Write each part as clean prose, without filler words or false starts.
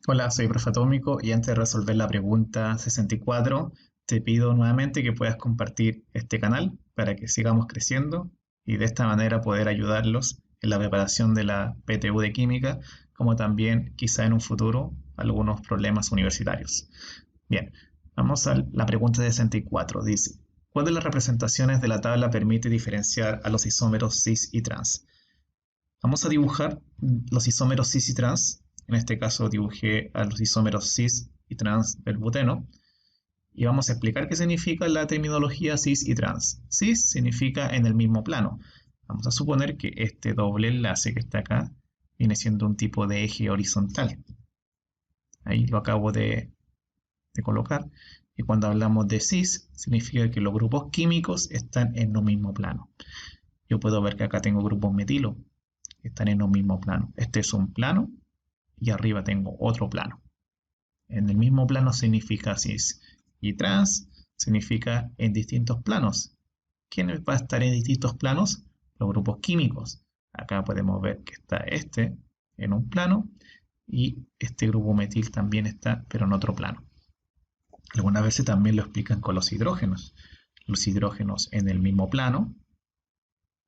Hola, soy Profe Atómico y antes de resolver la pregunta 64, te pido nuevamente que puedas compartir este canal para que sigamos creciendo y de esta manera poder ayudarlos en la preparación de la PTU de Química, como también quizá en un futuro algunos problemas universitarios. Bien, vamos a la pregunta 64. Dice, ¿cuál de las representaciones de la tabla permite diferenciar a los isómeros cis y trans? Vamos a dibujar los isómeros cis y trans. En este caso dibujé a los isómeros cis y trans del buteno. Y vamos a explicar qué significa la terminología cis y trans. Cis significa en el mismo plano. Vamos a suponer que este doble enlace que está acá viene siendo un tipo de eje horizontal. Ahí lo acabo de colocar. Y cuando hablamos de cis, significa que los grupos químicos están en un mismo plano. Yo puedo ver que acá tengo grupos metilo, están en un mismo plano. Este es un plano y arriba tengo otro plano. En el mismo plano significa cis y trans significa en distintos planos. ¿Quién va a estar en distintos planos? Los grupos químicos. Acá podemos ver que está este en un plano y este grupo metil también está, pero en otro plano. Algunas veces también lo explican con los hidrógenos. Los hidrógenos en el mismo plano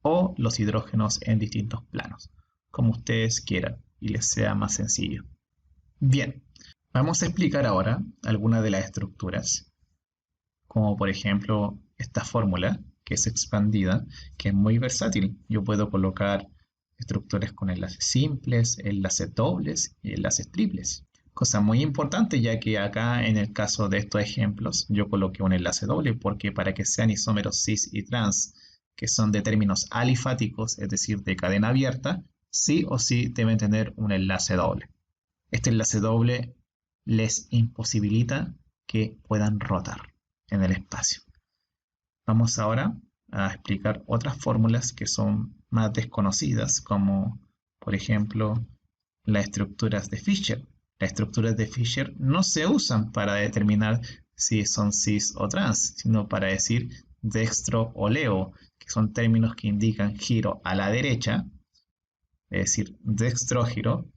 o los hidrógenos en distintos planos, como ustedes quieran y les sea más sencillo. Bien, vamos a explicar ahora algunas de las estructuras, como por ejemplo esta fórmula que es expandida, que es muy versátil. Yo puedo colocar estructuras con enlaces simples, enlaces dobles y enlaces triples. Cosa muy importante, ya que acá en el caso de estos ejemplos yo coloqué un enlace doble porque para que sean isómeros cis y trans, que son de términos alifáticos, es decir, de cadena abierta, sí o sí deben tener un enlace doble. Este enlace doble les imposibilita que puedan rotar en el espacio. Vamos ahora a explicar otras fórmulas que son más desconocidas, como por ejemplo las estructuras de Fischer. Las estructuras de Fischer no se usan para determinar si son cis o trans, sino para decir dextro o leo, que son términos que indican giro a la derecha, es decir, dextrógiro,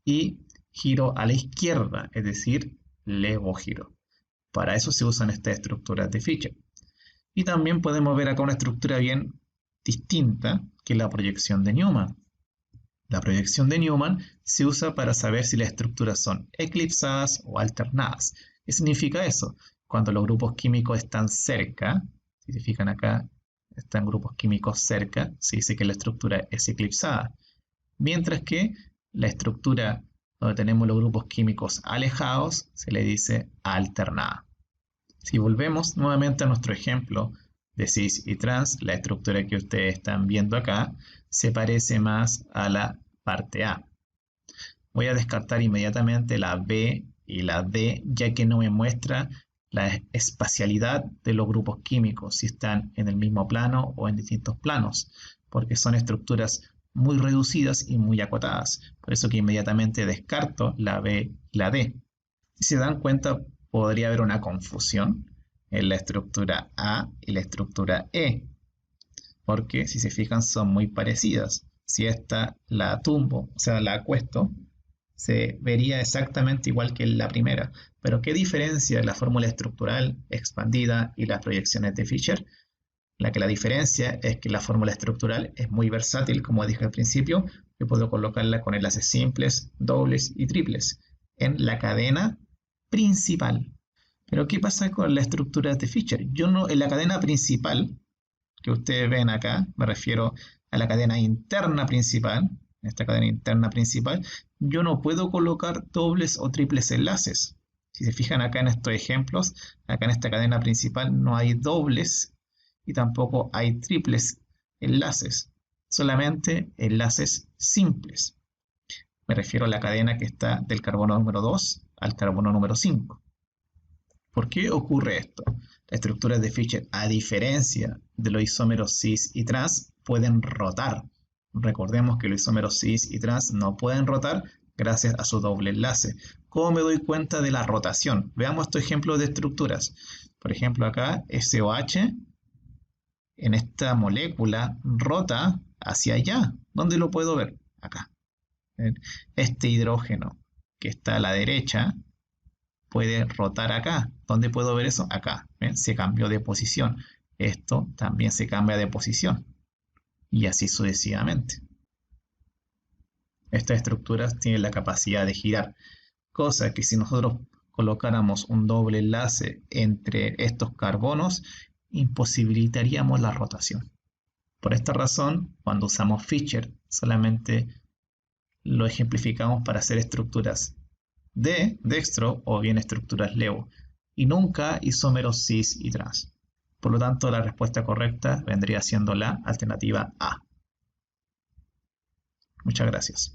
y giro a la izquierda, es decir, levogiro. Para eso se usan estas estructuras de Fischer. Y también podemos ver acá una estructura bien distinta, que es la proyección de Newman. La proyección de Newman se usa para saber si las estructuras son eclipsadas o alternadas. ¿Qué significa eso? Cuando los grupos químicos están cerca, si se fijan acá, están grupos químicos cerca, se dice que la estructura es eclipsada. Mientras que la estructura donde tenemos los grupos químicos alejados se le dice alternada. Si volvemos nuevamente a nuestro ejemplo de cis y trans, la estructura que ustedes están viendo acá se parece más a la parte A. Voy a descartar inmediatamente la B y la D, ya que no me muestra la espacialidad de los grupos químicos, si están en el mismo plano o en distintos planos, porque son estructuras muy reducidas y muy acotadas. Por eso que inmediatamente descarto la B y la D. Si se dan cuenta, podría haber una confusión en la estructura A y la estructura E, porque si se fijan son muy parecidas. Si esta la tumbo, o sea, la acuesto, se vería exactamente igual que la primera. Pero ¿qué diferencia la fórmula estructural expandida y las proyecciones de Fischer? La diferencia es que la fórmula estructural es muy versátil, como dije al principio. Yo puedo colocarla con enlaces simples, dobles y triples en la cadena principal. Pero ¿qué pasa con la estructura de Fischer? Yo no, en la cadena principal, que ustedes ven acá, me refiero a la cadena interna principal, esta cadena interna principal, yo no puedo colocar dobles o triples enlaces. Si se fijan acá en estos ejemplos, acá en esta cadena principal no hay dobles y tampoco hay triples enlaces, solamente enlaces simples. Me refiero a la cadena que está del carbono número 2 al carbono número 5. ¿Por qué ocurre esto? Las estructuras de Fischer, a diferencia de los isómeros cis y trans, pueden rotar. Recordemos que los isómeros cis y trans no pueden rotar gracias a su doble enlace. ¿Cómo me doy cuenta de la rotación? Veamos estos ejemplos de estructuras. Por ejemplo, acá SOH en esta molécula rota hacia allá. ¿Dónde lo puedo ver? Acá. Este hidrógeno que está a la derecha puede rotar acá. ¿Dónde puedo ver eso? Acá. ¿Ven? Se cambió de posición. Esto también se cambia de posición. Y así sucesivamente. Estas estructuras tienen la capacidad de girar, cosa que si nosotros colocáramos un doble enlace entre estos carbonos, imposibilitaríamos la rotación. Por esta razón, cuando usamos Fischer, solamente lo ejemplificamos para hacer estructuras de dextro o bien estructuras levo, y nunca isómeros cis y trans. Por lo tanto, la respuesta correcta vendría siendo la alternativa A. Muchas gracias.